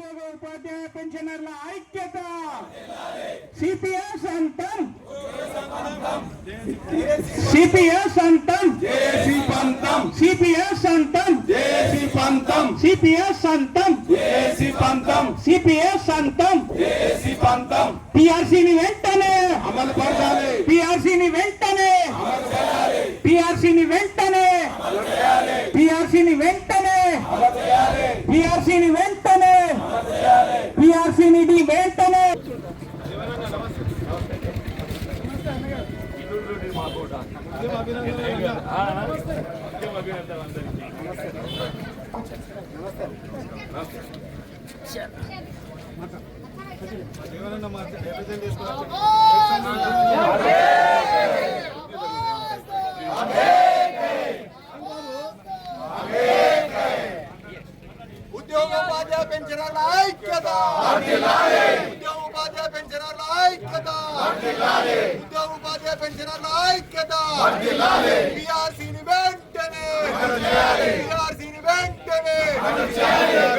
ఉద్యోగ ఉపాధ్యాయ పెన్షనర్ల ఐక్యత సిపిఎస్ అంతం సిపిఎస్ అంతం జేసీ పంతం సిపిఎస్ అంతం జేసీ పంతం సిపిఎస్ అంతం జేసీ పంతం సిపిఎస్ అంతం జేసీ పంతం పిఆర్సీని వెంటనే అమలు పరచాలి పిఆర్సీని వెంటనే అమలు చేయాలి పిఆర్సీని వెంటనే అమలు చేయాలి పిఆర్సీని వెంటనే అమలు చేయాలి పిఆర్సీని వెంటనే అమలు చేయాలి పిఆర్సీని వెంటనే ఉద్యోగోపాధ్యాయ పెన్షనర్ల ఐక్యత ఉద్యోగోపాధ్యాయ పెన్షనర్ల ఐక్యత ఉద్యోగోపాధ్యాయ పెన్షనర్ల ఐక్యత పిఆర్సీని వెంటనే పిఆర్సీని వెంటనే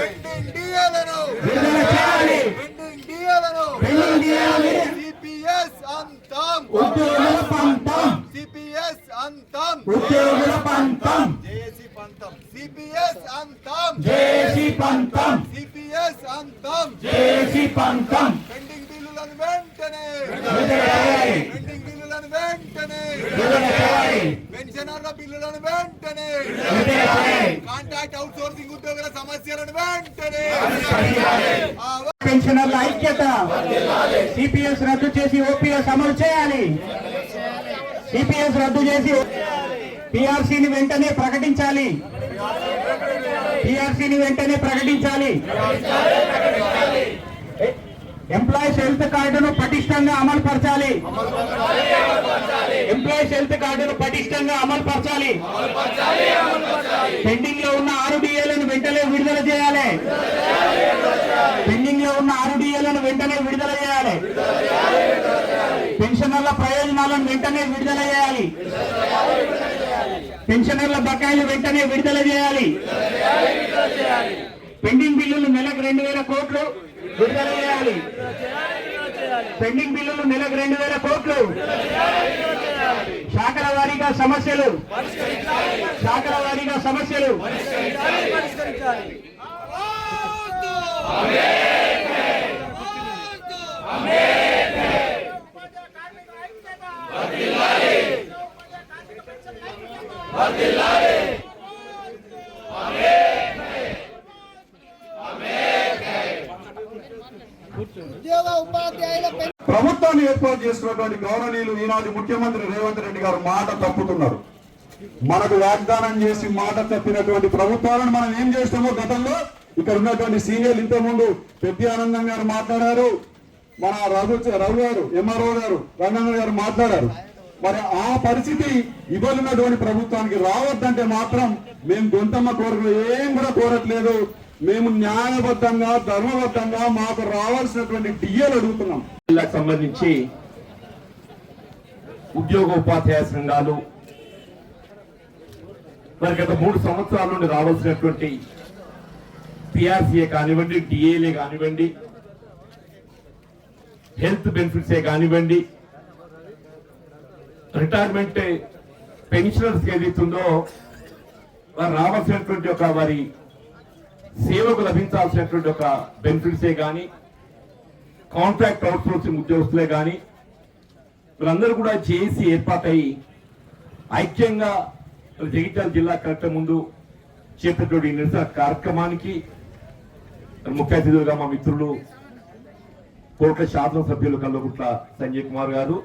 పెండింగ్ డిఏలను పెండింగ్ డిఏలను సిపిఎస్ అంతం ఉద్యోగుల పంతం సిపిఎస్ అంతం ఉద్యోగుల పంతం జేసీ పంతం సిపిఎస్ అంతం జేసీ పంతం సిపిఎస్ అంతం జేసీ పంతం పెండింగ్ బిల్లులను వెంటనే పెండింగ్ బిల్లులను వెంటనే పెన్షనర్ల బిల్లులను వెంటనే కాంట్రాక్ట్ అవుట్ సోర్సింగ్ ఉద్యోగుల సమస్యలను వెంటనే పెన్షనర్ల ఐక్యత సిపిఎస్ రద్దు చేసి ఓపీఎస్ అమలు చేయాలి సిపిఎస్ రద్దు చేసి పిఆర్సీని వెంటనే ప్రకటించాలి పిఆర్సీని వెంటనే ప్రకటించాలి ఎంప్లాయీస్ హెల్త్ కార్డును పటిష్టంగా అమలు పరచాలి ఎంప్లాయీస్ హెల్త్ కార్డును పటిష్టంగా అమలు పరచాలి పెండింగ్ లో ఉన్న 6 డిఏలను వెంటనే విడుదల చేయాలి పెండింగ్ లో ఉన్న 6 డిఏలను వెంటనే విడుదల చేయాలి పెన్షనర్ల ప్రయోజనాలను వెంటనే విడుదల చేయాలి పెన్షనర్ల బకాయిలు వెంటనే విడుదల చేయాలి పెండింగ్ బిల్లులు నెలకు 2000 కోట్లు విడుదల చేయాలి పెండింగ్ బిల్లులు నెలకు 2000 కోట్లు శాఖల వారీగా సమస్యలు శాఖల వారీగా సమస్యలు ప్రభుత్వాన్ని ఏర్పాటు చేసినటువంటి గౌరవనీయులు ఈనాటి ముఖ్యమంత్రి రేవంత్ రెడ్డి గారు మాట తప్పుతున్నారు. మనకు వాగ్దానం చేసి మాట తప్పినటువంటి ప్రభుత్వాలను మనం ఏం చేస్తామో గతంలో ఇక్కడ ఉన్నటువంటి సీనియర్లు ఇంతకుముందు పెద్ద ఆనందం గారు మాట్లాడారు, మన రఘు గారు ఎంఆర్ఓ గారు రంగన్న గారు మాట్లాడారు. మరి ఆ పరిస్థితి ఇవ్వనున్నటువంటి ప్రభుత్వానికి రావద్దంటే మాత్రం మేము గొంతమ్మ కోరికలు ఏం కూడా కోరట్లేదు. మేము న్యాయబద్ధంగా ధర్మబద్ధంగా మాకు రావాల్సినటువంటి డిఏలు అడుగుతున్నాం. జిల్లాకు సంబంధించి ఉద్యోగ ఉపాధ్యాయ సంఘాలు మరి గత 3 సంవత్సరాల నుండి రావాల్సినటువంటి పిఆర్సీఏ కానివ్వండి, డిఏలే కానివ్వండి, హెల్త్ బెనిఫిట్సే కానివ్వండి, రిటైర్మెంట్ పెన్షనర్స్ ఏదైతుందో వారు రావాల్సినటువంటి ఒక వారి సేవకు లభించాల్సినటువంటి ఒక బెనిఫిట్సే కానీ, కాంట్రాక్ట్ అవుట్ సోర్సింగ్ ఉద్యోగస్తులే కానీ వీళ్ళందరూ కూడా చేసి ఏర్పాటై ఐక్యంగా జగిత్యాల జిల్లా కలెక్టర్ ముందు చేపట్టినటువంటి నిరసన కార్యక్రమానికి ముఖ్య అతిథులుగా మా మిత్రులు కోట్ల శాసనసభ్యులు కల్వకుట్ల సంజయ్ కుమార్ గారు,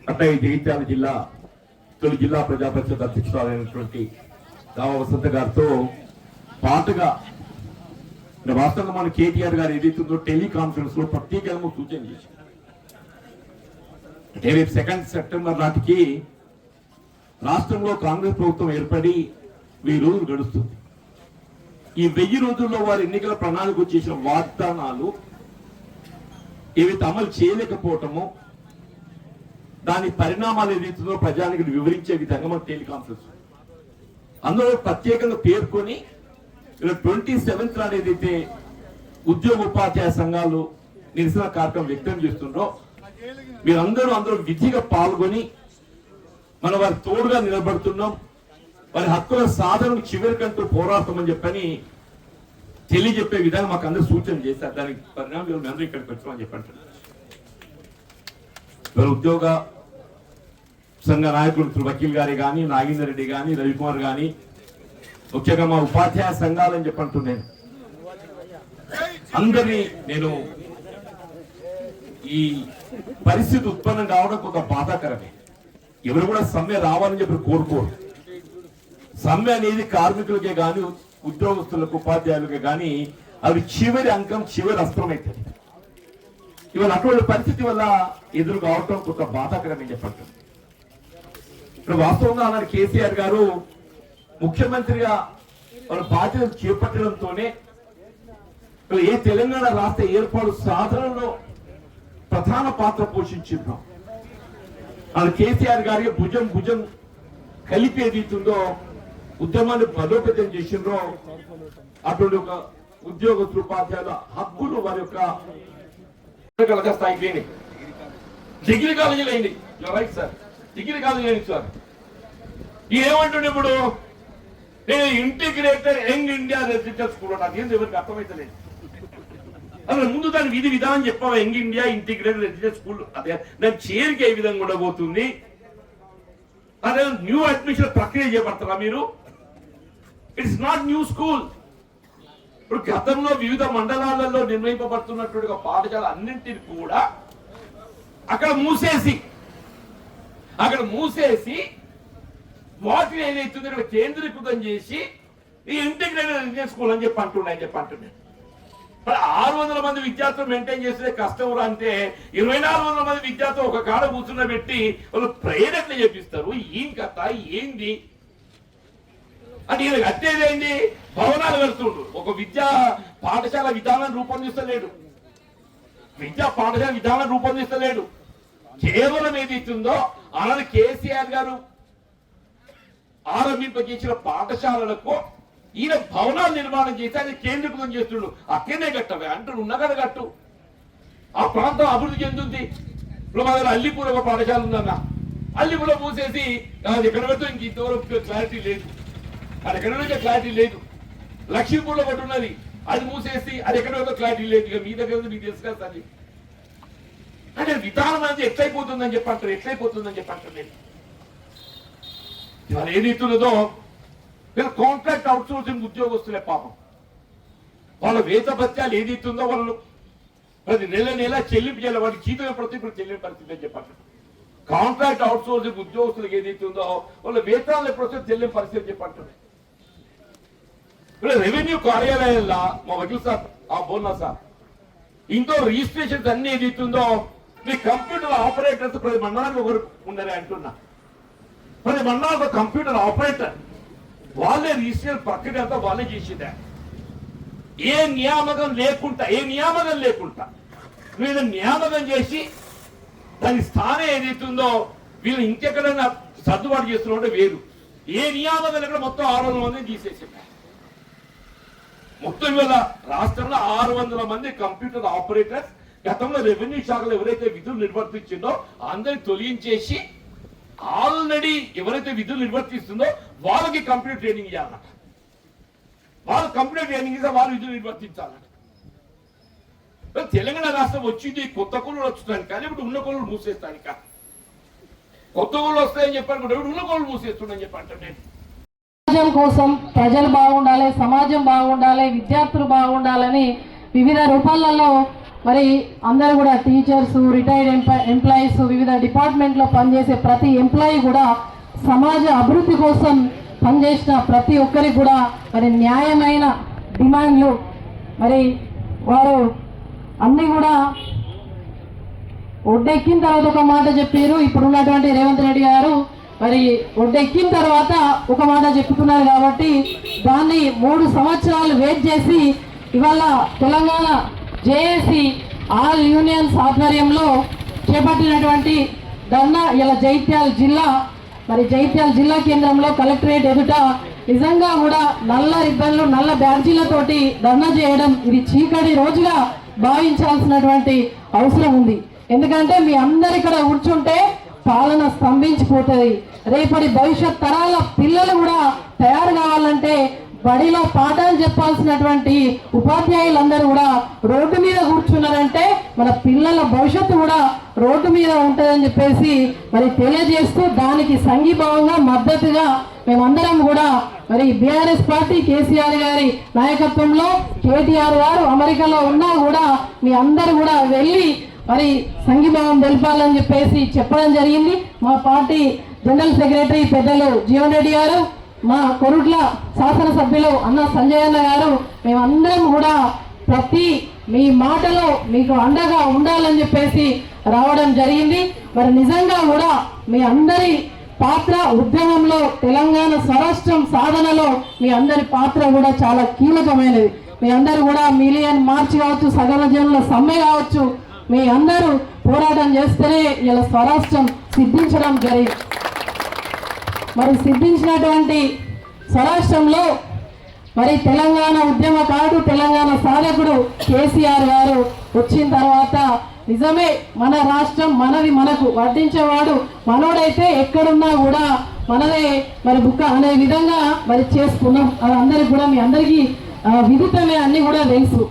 అట్లా జగిత్యాల జిల్లా తొలి జిల్లా ప్రజా పరిషత్ అధ్యక్షురాలైనటువంటి రామ వసంత గారితో పాటుగా వాస్తవంగా మన కేటీఆర్ గారు ఏదైతుందో టెలికాన్ఫరెన్స్ లో ప్రత్యేకంగా సూచన చేశారు. రేపు 2 సెప్టెంబర్ నాటికి రాష్ట్రంలో కాంగ్రెస్ ప్రభుత్వం ఏర్పడి 1000 రోజులు గడుస్తుంది. ఈ 1000 రోజుల్లో వారు ఎన్నికల ప్రణాళిక చేసిన వాగ్దానాలు ఏవైతే అమలు చేయలేకపోవటమో దాని పరిణామాలు ఏదైతుందో ప్రజానికి వివరించే విధంగా మన టెలికాన్ఫరెన్స్ అందులో ప్రత్యేకంగా పేర్కొని 27th ఏదైతే ఉద్యోగ ఉపాధ్యాయ సంఘాలు నిరసన కార్యక్రమం వ్యక్తం చేస్తుండ్రో మీరందరూ విధిగా పాల్గొని మనం వారి తోడుగా నిలబడుతున్నాం, వారి హక్కుల సాధనకు చివరికంటూ పోరాడతామని చెప్పని తెలియజెప్పే విధంగా మాకు అందరూ సూచన చేశారు. దానికి పరిణామం అందరూ ఇక్కడికి వచ్చామని చెప్పంటున్నారు. ఉద్యోగ సంఘ నాయకులు వకీల్ గారి కానీ, నాగేందర్ రెడ్డి కానీ, రవికుమార్ కానీ, ముఖ్యంగా మా ఉపాధ్యాయ సంఘాలని చెప్పంటున్నాను. అందరినీ నేను ఈ పరిస్థితి ఉత్పన్నం కావడం కొంత బాధాకరమే. ఎవరు కూడా సమ్మె రావాలని చెప్పి కోరుకోరు. సమ్మె అనేది కార్మికులకే కానీ, ఉద్యోగస్తులకు, ఉపాధ్యాయులకే కానీ అవి చివరి అంకం, చివరి అస్త్రం అవుతుంది. ఇవాళ అటువంటి పరిస్థితి వల్ల ఎదురు కావటం కొంత బాధాకరమే చెప్పండి. ఇప్పుడు వాస్తవంగా అన్నాడు కేసీఆర్ గారు ముఖ్యమంత్రిగా వాళ్ళ బాధ్యతలు చేపట్టడంతోనే ఏ తెలంగాణ రాష్ట్ర ఏర్పాటు సాధనలో ప్రధాన పాత్ర పోషించిందో వాళ్ళు కేసీఆర్ గారికి భుజం కలిపి ఏదైతుందో ఉద్యమాన్ని బలోపేతం చేసిండ్రో అటువంటి ఒక ఉద్యోగస్తులు, ఉపాధ్యాయుల హక్కులు వారి యొక్క స్థాయికి లేని డిగ్రీ కాలేజీలు అయింది. రైట్ సార్, డిగ్రీ కాలేజీ అయింది సార్. ఏమంటుండే ఇప్పుడు నేను integrated young India residential school నాకు ఏం ఎవరికి అర్థమైతలేదు. అసలు ముందు దాని విధి విధానం చెప్పావా? Young India integrated residential school అదే దాని చేరిక ఏ విధంగా ఉండబోతుంది? అదే న్యూ అడ్మిషన్ ప్రక్రియ చేపడతారా మీరు? It's not new school. ఇప్పుడు గతంలో వివిధ మండలాలలో నిర్వహింపబడుతున్నటువంటి పాఠశాల అన్నింటిని కూడా అక్కడ మూసేసి వాటిని ఏదైతుందో ఇక్కడ కేంద్రీకృతం చేసి ఈ ఇంటిగ్రేటెడ్ రెసిడెన్షియల్ స్కూల్ అని చెప్పి అంటున్నాను. మరి 600 మంది విద్యార్థులు మెయింటైన్ చేసే కష్టం అంటే 2400 మంది విద్యార్థులు ఒక కాడ కూర్చున్న పెట్టి వాళ్ళు ప్రేయర్ ఎట్లా చేపిస్తారు? ఏం కథ ఏంది అంటే ఈయన కట్టేదేంది? భవనాలు కడుతుండ్రు. ఒక విద్యా పాఠశాల విధానం రూపొందిస్తలేడు. కేవలం ఏదైతుందో అలానే కేసీఆర్ గారు ఆరంభింపజేసిన పాఠశాలలకు ఈయన భవనాలు నిర్మాణం చేసి ఆయన కేంద్రీకృతం చేస్తుండు. అక్కడనే కట్టవే అంటాడు, ఉన్నగడ కట్టు. ఆ ప్రాంతం అభివృద్ధి చెందుతుంది. ఇప్పుడు మా దగ్గర అల్లిపూర్ ఒక పాఠశాల ఉందన్న, అల్లిపూర్లో మూసేసి అది ఎక్కడ పెడుతూ ఇంక ఇంతవరకు క్లారిటీ లేదు. అది ఎక్కడ నుంచో క్లారిటీ లేదు. లక్ష్మీపూర్లో ఒకటి ఉన్నది, అది మూసేసి అది ఎక్కడ పెడుతూ క్లారిటీ లేదు. ఇక మీ దగ్గర మీకు తెలుసు కదా అది. అంటే విధానం అనేది ఎట్లయిపోతుందని చెప్పంటారు. నేను ఇవాళ ఏదైతున్నదో వీళ్ళు కాంట్రాక్ట్ అవుట్ సోర్సింగ్ ఉద్యోగస్తులే పాపం. వాళ్ళ వేత భత్యాలు ఏదైతుందో వాళ్ళు ప్రతి నెల చెల్లింపు చేయాలి. వాడికి జీతం ఎప్పుడైతే ఇప్పుడు చెల్లింపు పరిస్థితి అని చెప్పండి. కాంట్రాక్ట్ అవుట్ సోర్సింగ్ ఉద్యోగస్తులకు ఏదైతుందో వాళ్ళ వేతనాలు ఎప్పుడైతే చెల్లింపు పరిస్థితి చెప్పండి. వీళ్ళ రెవెన్యూ కార్యాలయాల్లో మా వకీల్ సార్ బోల్నా సార్ ఇంకో రిజిస్ట్రేషన్స్ అన్ని ఏదైతుందో మీ కంప్యూటర్ ఆపరేటర్స్ ప్రతి మండలానికి ఒకరు ఉన్నారే అంటున్నా. ప్రతి మండలానికి కంప్యూటర్ ఆపరేటర్ వాళ్ళే రిజిస్ట్రేషన్ ప్రక్రియ అంతా వాళ్ళే చేసిందే. ఏ నియామకం లేకుండా వీళ్ళు నియామకం చేసి దాని స్థానం ఏదైతుందో వీళ్ళు ఇంకెక్కడైనా సర్దుబాటు చేస్తున్నట్టు వేరు. ఏ నియామకం ఎక్కడ మొత్తం 600 మందిని తీసేసింది. మొత్తం ఇవాళ రాష్ట్రంలో 600 మంది కంప్యూటర్ ఆపరేటర్స్ గతంలో రెవెన్యూ శాఖలో ఎవరైతే విధులు నిర్వర్తించిందో అందరిని తొలగించేసి ఆల్రెడీ ఎవరైతే విధులు నిర్వర్తిస్తుందో వాళ్ళకి కంప్యూటర్ ట్రైనింగ్ ఇవ్వాలన్నమాట. వాళ్ళు కంప్యూటర్ ట్రైనింగ్ ఇస్తే వాళ్ళు విధులు నిర్వర్తించాలన్నమాట. తెలంగాణ రాష్ట్రం వచ్చింది కొత్త కొలువులు వచ్చుతాను కానీ ఇప్పుడు ఉన్న కొలువులు మూసేస్తాను. ఇక కొత్త కొలువులు వస్తాయని చెప్పాను, ఇప్పుడు ఉన్న కొలువులు మూసేస్తున్నాను చెప్పంటే నేను సమాజం కోసం ప్రజలు బాగుండాలి, సమాజం బాగుండాలి, విద్యార్థులు బాగుండాలని వివిధ రూపాలలో మరి అందరూ కూడా టీచర్స్, రిటైర్డ్ ఎంప్లాయీస్, వివిధ డిపార్ట్మెంట్లో పనిచేసే ప్రతి ఎంప్లాయీ కూడా సమాజ అభివృద్ధి కోసం పనిచేసిన ప్రతి ఒక్కరికి కూడా మరి న్యాయమైన డిమాండ్లు మరి వారు అన్నీ కూడా ఒడ్డెక్కిన తర్వాత ఒక మాట చెప్పారు. ఇప్పుడు ఉన్నటువంటి రేవంత్ రెడ్డి గారు మరి ఒడ్డెక్కిన తర్వాత ఒక మాట చెప్పుతున్నారు కాబట్టి దాన్ని 3 సంవత్సరాలు వెయిట్ చేసి ఇవాళ తెలంగాణ జేఏసీ ఆల్ యూనియన్స్ ఆధ్వర్యంలో చేపట్టినటువంటి ధర్నా ఇలా జైత్యాల జిల్లా కేంద్రంలో కలెక్టరేట్ ఎదుట నిజంగా కూడా నల్ల రిబ్బన్లు నల్ల బ్యాడ్జీలతోటి ధర్నా చేయడం ఇది చీకటి రోజుగా భావించాల్సినటువంటి అవసరం ఉంది. ఎందుకంటే మీ అందరు ఇక్కడ కూర్చుంటే పాలన స్తంభించిపోతుంది. రేపటి భవిష్యత్ తరాల పిల్లలు కూడా తయారు కావాలంటే బడిలో పాఠాలు చెప్పాల్సినటువంటి ఉపాధ్యాయులందరూ కూడా రోడ్డు మీద కూర్చున్నారంటే మన పిల్లల భవిష్యత్తు కూడా రోడ్డు మీద ఉంటుందని చెప్పేసి మరి తెలియజేస్తూ దానికి సంఘీభావంగా మద్దతుగా మేమందరం కూడా మరి బీఆర్ఎస్ పార్టీ కేసీఆర్ గారి నాయకత్వంలో కేటీఆర్ గారు అమెరికాలో ఉన్నా కూడా మీ అందరూ కూడా వెళ్ళి మరి సంఘీభావం తెలపాలని చెప్పేసి చెప్పడం జరిగింది. మా పార్టీ జనరల్ సెక్రటరీ పెద్దలు జీవన్ రెడ్డి గారు, మా కొరుట్ల శాసనసభ్యులు అన్న సంజయ్ అన్న గారు, మేమందరం కూడా ప్రతి మీ మాటలో మీకు అండగా ఉండాలని చెప్పేసి రావడం జరిగింది. మరి నిజంగా కూడా మీ అందరి పాత్ర ఉద్యమంలో తెలంగాణ స్వరాష్ట్రం సాధనలో మీ అందరి పాత్ర కూడా చాలా కీలకమైనది. మీ అందరూ కూడా మిలియన్ మార్చ్ కావచ్చు, సగల జనుల సమ్మె కావచ్చు, మీ అందరూ పోరాటం చేస్తేనే ఇలా స్వరాష్ట్రం సిద్ధించడం జరిగింది. మరి సిద్ధించినటువంటి స్వరాష్ట్రంలో మరి తెలంగాణ ఉద్యమకారుడు, తెలంగాణ సాధకుడు కేసీఆర్ గారు వచ్చిన తర్వాత నిజమే మన రాష్ట్రం మనది, మనకు వడ్డించేవాడు మనోడైతే ఎక్కడున్నా కూడా మనదే మరి బుక్క అనే విధంగా మరి చేసుకున్నాం. అది అందరికి కూడా మీ అందరికీ విదితమే, అన్ని కూడా తెలుసు.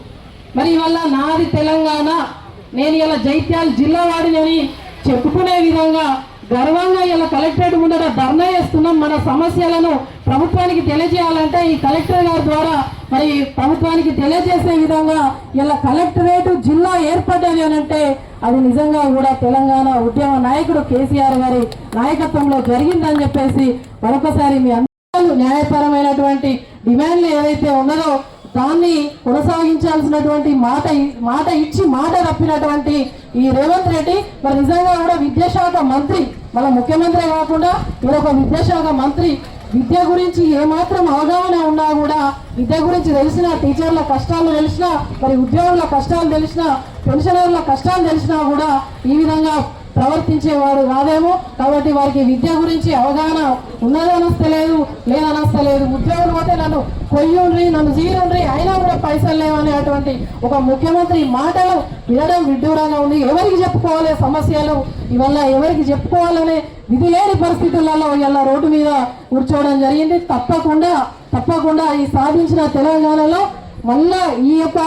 మరి ఇవాళ నాది తెలంగాణ, నేను ఇలా జైత్యాల జిల్లా వాడిని చెప్పుకునే విధంగా గర్వంగా ఇలా కలెక్టరేట్ ముందర ధర్నా చేస్తున్నాం. మన సమస్యలను ప్రభుత్వానికి తెలియజేయాలంటే ఈ కలెక్టర్ గారి ద్వారా మరి ప్రభుత్వానికి తెలియజేసే విధంగా ఇలా కలెక్టరేట్ జిల్లా ఏర్పడ్డది అని అంటే అది నిజంగా కూడా తెలంగాణ ఉద్యమ నాయకుడు కేసీఆర్ గారి నాయకత్వంలో జరిగిందని చెప్పేసి మరొకసారి మీ అందరూ న్యాయపరమైనటువంటి డిమాండ్లు ఏదైతే ఉన్నదో దాన్ని కొనసాగించాల్సినటువంటి మాట ఇచ్చి మాట తప్పినటువంటి ఈ రేవంత్ రెడ్డి మరి నిజంగా కూడా విద్యాశాఖ మంత్రి, మన ముఖ్యమంత్రి కాకుండా మరొక విద్యాశాఖ మంత్రి, విద్య గురించి ఏమాత్రం అవగాహన ఉన్నా కూడా విద్య గురించి తెలిసిన, టీచర్ల కష్టాలు తెలిసినా, మరి ఉద్యోగుల కష్టాలు తెలిసినా, పెన్షనర్ల కష్టాలు తెలిసినా కూడా ఈ విధంగా ప్రవర్తించేవాడు కాదేమో. కాబట్టి వారికి విద్య గురించి అవగాహన ఉన్నదనస్తలేదు, లేదనస్తలేదు. ఉద్యోగులు పోతే నన్ను కొయ్యుండ్రి, నన్ను జీరుండ్రి, అయినా కూడా పైసలు లేవనేటువంటి ఒక ముఖ్యమంత్రి మాటలు వినడం విడ్డూరంగా ఉంది. ఎవరికి చెప్పుకోవాలి సమస్యలు, ఇవల్ల ఎవరికి చెప్పుకోవాలనే విధి లేని పరిస్థితులలో ఇలా రోడ్డు మీద కూర్చోవడం జరిగింది. తప్పకుండా ఈ సాధించిన తెలంగాణలో మళ్ళా ఈ యొక్క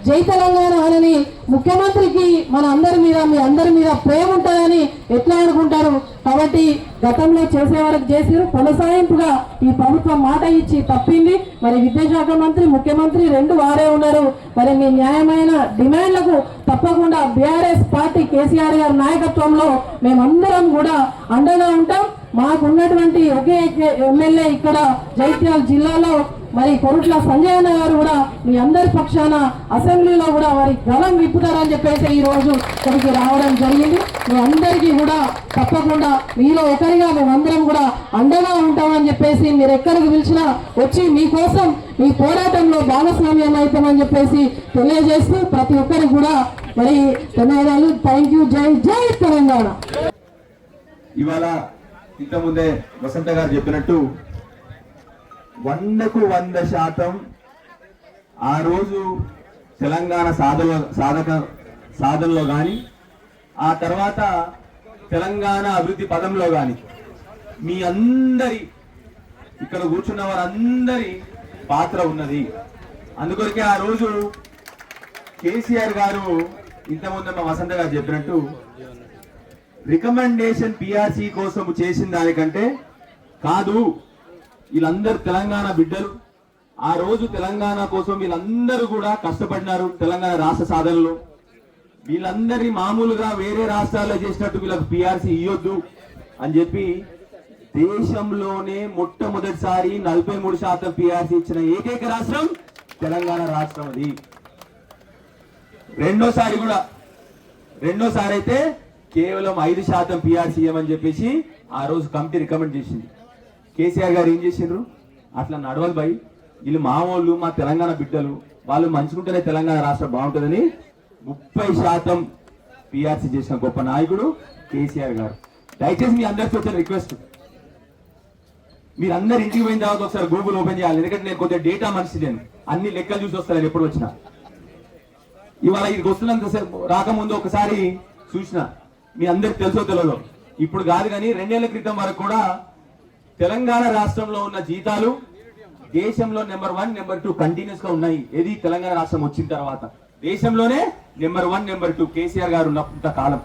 జై తెలంగాణ అని ముఖ్యమంత్రికి మన అందరి మీద, మీ అందరి మీద ప్రేమ ఉంటుందని ఎట్లా అనుకుంటారు? కాబట్టి గతంలో చేసే వరకు చేసిరు, కొనసాగింపుగా ఈ ప్రభుత్వం మాట ఇచ్చి తప్పింది. మరి విద్యాశాఖ మంత్రి, ముఖ్యమంత్రి రెండు వారే ఉన్నారు. మరి మీ న్యాయమైన డిమాండ్లకు తప్పకుండా బీఆర్ఎస్ పార్టీ కేసీఆర్ గారి నాయకత్వంలో మేమందరం కూడా అండగా ఉంటాం. మాకున్నటువంటి ఒకే ఎమ్మెల్యే ఇక్కడ జైత్యాల జిల్లాలో మరి కొరుట్ల సంజయ్ అన్న గారు కూడా మీ అందరి పక్షాన అసెంబ్లీలో కూడా వారి గలం విప్పుతారని చెప్పేసి ఈ రోజు ఇక్కడికి రావడం జరిగింది. మీ అందరికీ కూడా తప్పకుండా మీలో ఒకరిగా మేమందరం కూడా అండగా ఉంటామని చెప్పేసి మీరు ఎక్కడికి పిలిచినా వచ్చి మీకోసం మీ పోరాటంలో భాగస్వామ్యం అవుతామని చెప్పేసి తెలియజేస్తూ ప్రతి ఒక్కరికి కూడా మరి ధన్యవాదాలు. Thank you. జై తెలంగాణ. ఇవాళ ఇంతకుముందే వసంత గారు చెప్పినట్టు 100% ఆ రోజు తెలంగాణ సాధనలో కానీ ఆ తర్వాత తెలంగాణ అభివృద్ధి పదంలో కానీ మీ అందరి ఇక్కడ కూర్చున్న వారందరి పాత్ర ఉన్నది. అందుకొరకే ఆ రోజు కేసీఆర్ గారు ఇంతకుముందు మా వసంత గారు చెప్పినట్టు రికమెండేషన్ పిఆర్సీ కోసం చేసిన దానికంటే కాదు, వీళ్ళందరూ తెలంగాణ బిడ్డలు. ఆ రోజు తెలంగాణ కోసం వీళ్ళందరూ కూడా కష్టపడినారు. తెలంగాణ రాష్ట్ర సాధనలో వీళ్ళందరినీ మామూలుగా వేరే రాష్ట్రాల్లో చేసినట్టు వీళ్ళకి పిఆర్సీ ఇవ్వద్దు అని చెప్పి దేశంలోనే మొట్టమొదటిసారి 43% పిఆర్సీ ఇచ్చిన ఏకైక రాష్ట్రం తెలంగాణ రాష్ట్రం. అది రెండోసారి అయితే కేవలం 5% పిఆర్సీ ఇవ్వమని చెప్పేసి ఆ రోజు కమిటీ రికమెండ్ చేసింది. కేసీఆర్ గారు ఏం చేసిండ్రు, అట్లా నడవదు భయ్, వీళ్ళు మామూలు మా తెలంగాణ బిడ్డలు, వాళ్ళు మంచుకుంటేనే తెలంగాణ రాష్ట్రం బాగుంటుందని 30% పిఆర్సీ చేసిన గొప్ప నాయకుడు కేసీఆర్ గారు. దయచేసి మీ అందరికీ వచ్చిన రిక్వెస్ట్, మీరు అందరు ఇంటికి పోయిన తర్వాత ఒకసారి గూగుల్ ఓపెన్ చేయాలి, ఎందుకంటే నేను కొంచెం డేటా మనిషి, నేను అన్ని లెక్కలు చూసి వస్తాను ఎప్పుడు వచ్చినా. ఇవాళ ఇక్కడికి వస్తున్నంత రాకముందు ఒకసారి చూసిన, మీ అందరికి తెలుసో తెలియదో, ఇప్పుడు కాదు కానీ 2 ఏళ్ల క్రితం వరకు కూడా తెలంగాణ రాష్ట్రంలో ఉన్న జీతాలు దేశంలో నెంబర్ 1, నెంబర్ 2 కంటిన్యూస్ గా ఉన్నాయి. ఏది తెలంగాణ రాష్ట్రం వచ్చిన తర్వాత దేశంలోనే నెంబర్ 1, నెంబర్ 2 కేసీఆర్ గారు ఉన్నంత కాలం.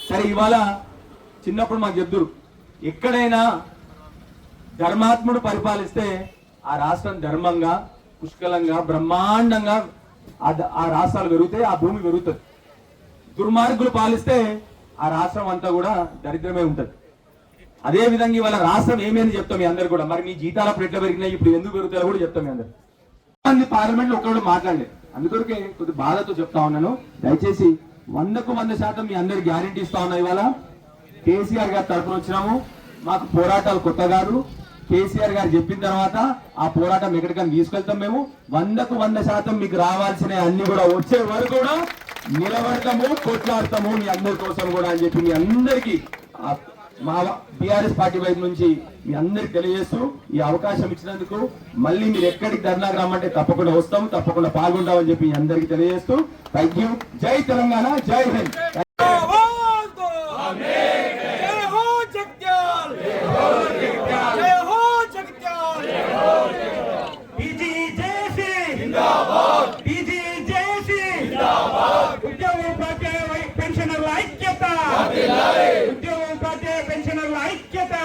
సరే, ఇవాళ చిన్నప్పుడు మాకు చెప్తురు, ఎక్కడైనా ధర్మాత్ముడు పరిపాలిస్తే ఆ రాష్ట్రం ధర్మంగా, పుష్కలంగా, బ్రహ్మాండంగా ఆ రాష్ట్రాలు పెరుగుతాయి, ఆ భూమి పెరుగుతుంది. దుర్మార్గులు పాలిస్తే ఆ రాష్ట్రం అంతా కూడా దరిద్రమే ఉంటుంది. అదే విధంగా ఇవాళ రాష్ట్రం ఏమేమి చెప్తాం మీ అందరు కూడా. మరి మీ జీతాల ఎట్లా పెరిగినాయి, ఇప్పుడు ఎందుకు పెరుగుతాయో కూడా చెప్తాం మీ అందరు. పార్లమెంట్ లో ఒక్కడు మాట్లాడలేదు, అందుకొరకే కొద్ది బాధతో చెప్తా ఉన్నాను. దయచేసి 100కు 100% మీ అందరికి గ్యారెంటీ ఇస్తా ఉన్నా. ఇవాళ కేసీఆర్ గారి తరఫున వచ్చినాము, మాకు పోరాటాలు కొత్త కాదు. కేసీఆర్ గారు చెప్పిన తర్వాత ఆ పోరాటం ఎక్కడికైనా తీసుకెళ్తాం. మేము 100కు 100% మీకు రావాల్సిన అన్ని కూడా వచ్చే వరకు కూడా నిలబడతాము, కొట్లాడతాము మీ అందరి కోసం కూడా అని చెప్పి మీ అందరికీ మా టిఆర్ఎస్ పార్టీ వైపు నుంచి మీ అందరికి తెలియజేస్తూ ఈ అవకాశం ఇచ్చినందుకు, మళ్ళీ మీరు ఎక్కడికి ధర్నాకు రమ్మంటే తప్పకుండా వస్తాం, తప్పకుండా పాల్గొంటామని చెప్పి మీ అందరికి తెలియజేస్తూ థ్యాంక్ యూ. జై తెలంగాణ, జై హింద్. పెన్షనర్ల ఐక్యత.